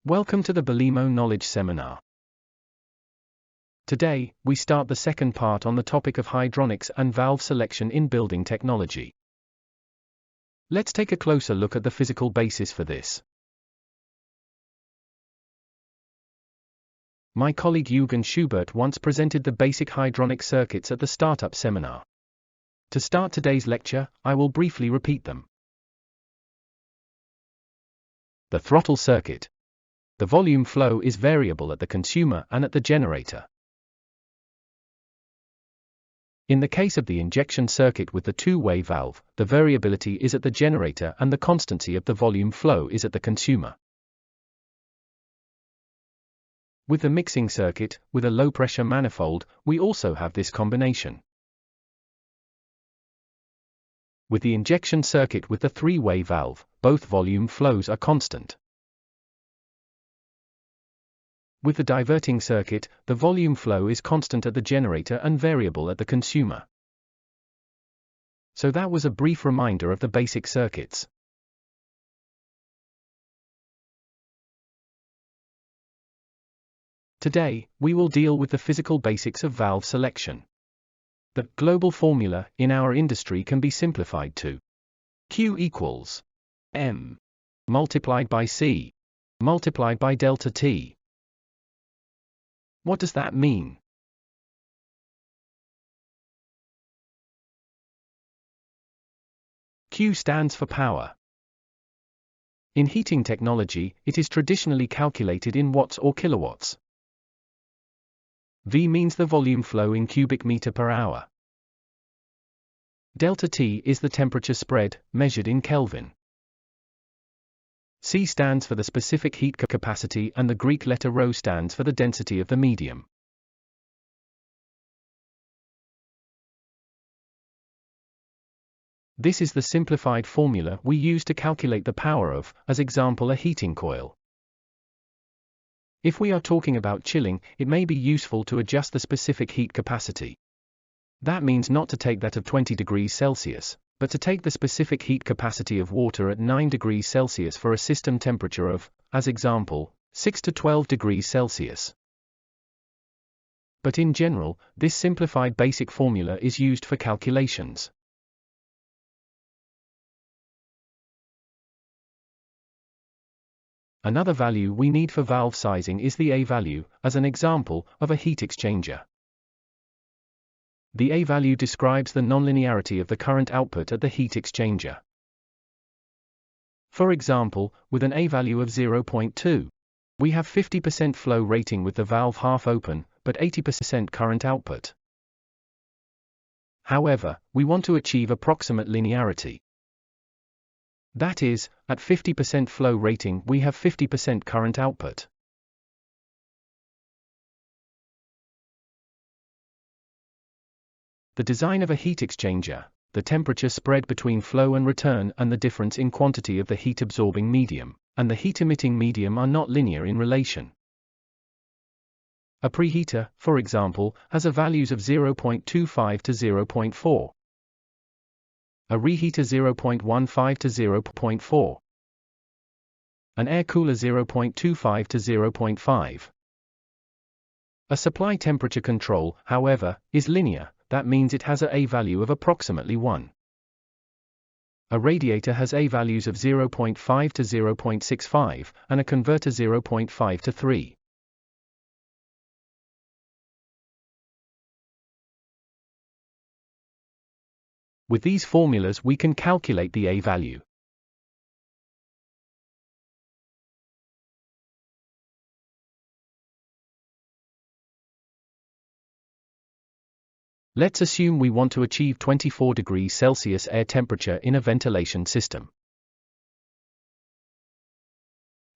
Welcome to the Belimo Knowledge Seminar. Today, we start the second part on the topic of hydronics and valve selection in building technology. Let's take a closer look at the physical basis for this. My colleague Eugen Schubert once presented the basic hydronic circuits at the startup seminar. To start today's lecture, I will briefly repeat them. The throttle circuit. The volume flow is variable at the consumer and at the generator. In the case of the injection circuit with the two-way valve, the variability is at the generator and the constancy of the volume flow is at the consumer. With the mixing circuit, with a low-pressure manifold, we also have this combination. With the injection circuit with the three-way valve, both volume flows are constant. With the diverting circuit, the volume flow is constant at the generator and variable at the consumer. So that was a brief reminder of the basic circuits. Today, we will deal with the physical basics of valve selection. The global formula in our industry can be simplified to Q equals M multiplied by C multiplied by delta T. What does that mean? Q stands for power. In heating technology, it is traditionally calculated in watts or kilowatts. V means the volume flow in cubic meter per hour. Delta T is the temperature spread, measured in Kelvin. C stands for the specific heat capacity and the Greek letter ρ stands for the density of the medium. This is the simplified formula we use to calculate the power of, as example, a heating coil. If we are talking about chilling, it may be useful to adjust the specific heat capacity. That means not to take that of 20 degrees Celsius, but to take the specific heat capacity of water at 9 degrees Celsius for a system temperature of, as example, 6 to 12 degrees Celsius. But in general, this simplified basic formula is used for calculations. Another value we need for valve sizing is the a-value, as an example, of a heat exchanger. The a-value describes the nonlinearity of the current output at the heat exchanger. For example, with an a-value of 0.2, we have 50% flow rating with the valve half open, but 80% current output. However, we want to achieve approximate linearity. That is, at 50% flow rating we have 50% current output. The design of a heat exchanger, the temperature spread between flow and return and the difference in quantity of the heat-absorbing medium, and the heat-emitting medium are not linear in relation. A preheater, for example, has a values of 0.25 to 0.4. A reheater 0.15 to 0.4. An air cooler 0.25 to 0.5. A supply temperature control, however, is linear. That means it has a a-value of approximately 1. A radiator has a-values of 0.5 to 0.65, and a converter 0.5 to 3. With these formulas we can calculate the a-value. Let's assume we want to achieve 24 degrees Celsius air temperature in a ventilation system.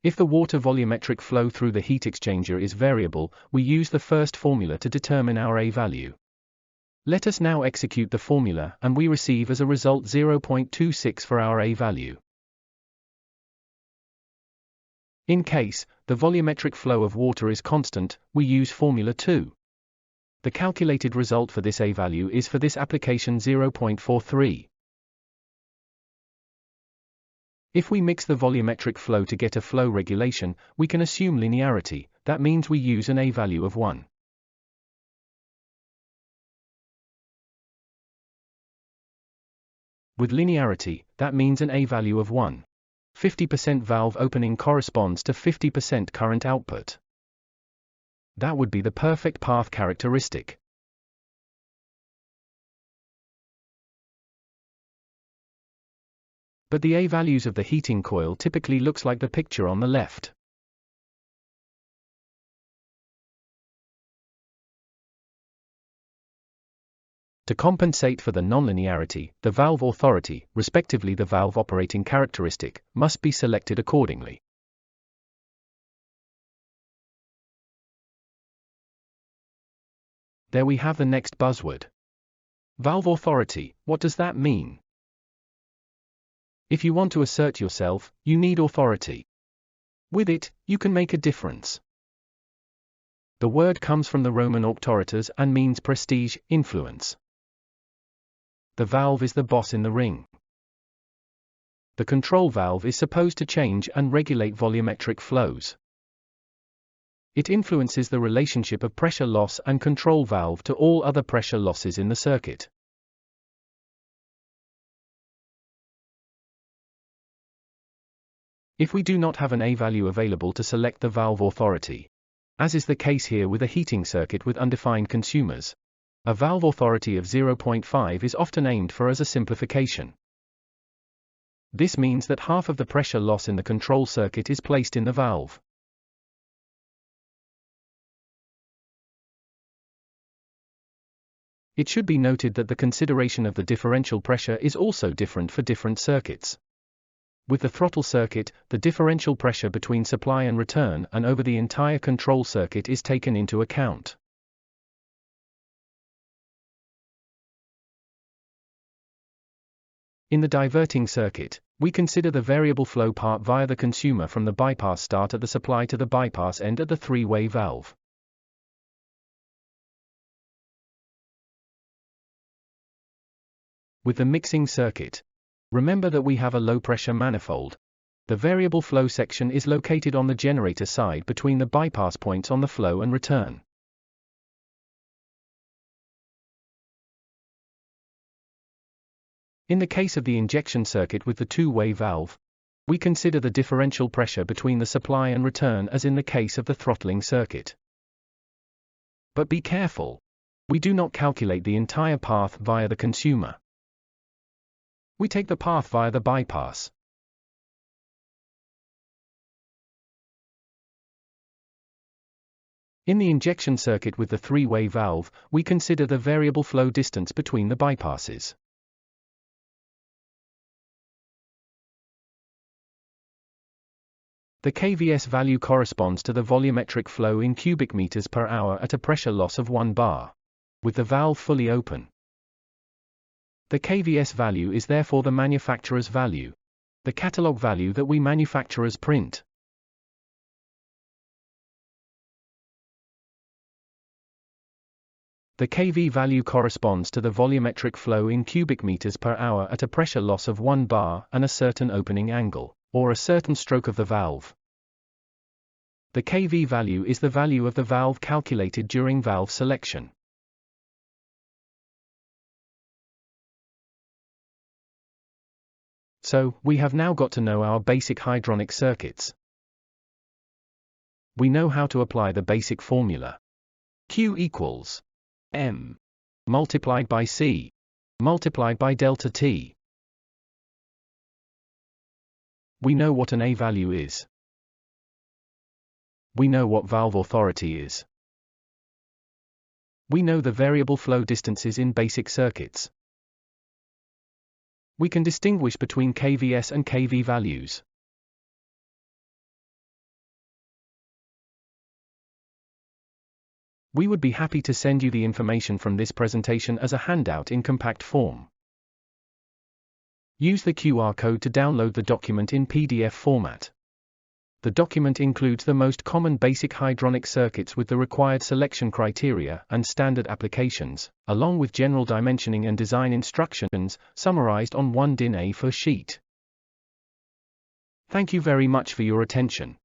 If the water volumetric flow through the heat exchanger is variable, we use the first formula to determine our a-value. Let us now execute the formula and we receive as a result 0.26 for our a-value. In case the volumetric flow of water is constant, we use formula 2. The calculated result for this a-value is for this application 0.43. If we mix the volumetric flow to get a flow regulation, we can assume linearity. That means we use an a-value of 1. With linearity, that means an a-value of 1. 50% valve opening corresponds to 50% current output. That would be the perfect path characteristic. But the a-values of the heating coil typically looks like the picture on the left. To compensate for the nonlinearity, the valve authority, respectively the valve operating characteristic, must be selected accordingly. There we have the next buzzword. Valve authority, what does that mean? If you want to assert yourself, you need authority. With it, you can make a difference. The word comes from the Roman auctoritas and means prestige, influence. The valve is the boss in the ring. The control valve is supposed to change and regulate volumetric flows. It influences the relationship of pressure loss and control valve to all other pressure losses in the circuit. If we do not have an a-value available to select the valve authority, as is the case here with a heating circuit with undefined consumers, a valve authority of 0.5 is often aimed for as a simplification. This means that half of the pressure loss in the control circuit is placed in the valve. It should be noted that the consideration of the differential pressure is also different for different circuits. With the throttle circuit, the differential pressure between supply and return and over the entire control circuit is taken into account. In the diverting circuit, we consider the variable flow part via the consumer from the bypass start at the supply to the bypass end at the three-way valve. With the mixing circuit, remember that we have a low-pressure manifold. The variable flow section is located on the generator side between the bypass points on the flow and return. In the case of the injection circuit with the two-way valve, we consider the differential pressure between the supply and return as in the case of the throttling circuit. But be careful. We do not calculate the entire path via the consumer. We take the path via the bypass. In the injection circuit with the three-way valve, we consider the variable flow distance between the bypasses. The kvs value corresponds to the volumetric flow in cubic meters per hour at a pressure loss of 1 bar, with the valve fully open. The kvs value is therefore the manufacturer's value, the catalog value that we manufacturers print. The kV value corresponds to the volumetric flow in cubic meters per hour at a pressure loss of 1 bar and a certain opening angle, or a certain stroke of the valve. The kV value is the value of the valve calculated during valve selection. So, we have now got to know our basic hydronic circuits. We know how to apply the basic formula. Q equals M multiplied by C multiplied by delta T. We know what an A value is. We know what valve authority is. We know the variable flow distances in basic circuits. We can distinguish between kvs and kV values. We would be happy to send you the information from this presentation as a handout in compact form. Use the QR code to download the document in PDF format. The document includes the most common basic hydronic circuits with the required selection criteria and standard applications, along with general dimensioning and design instructions, summarized on one DIN A4 sheet. Thank you very much for your attention.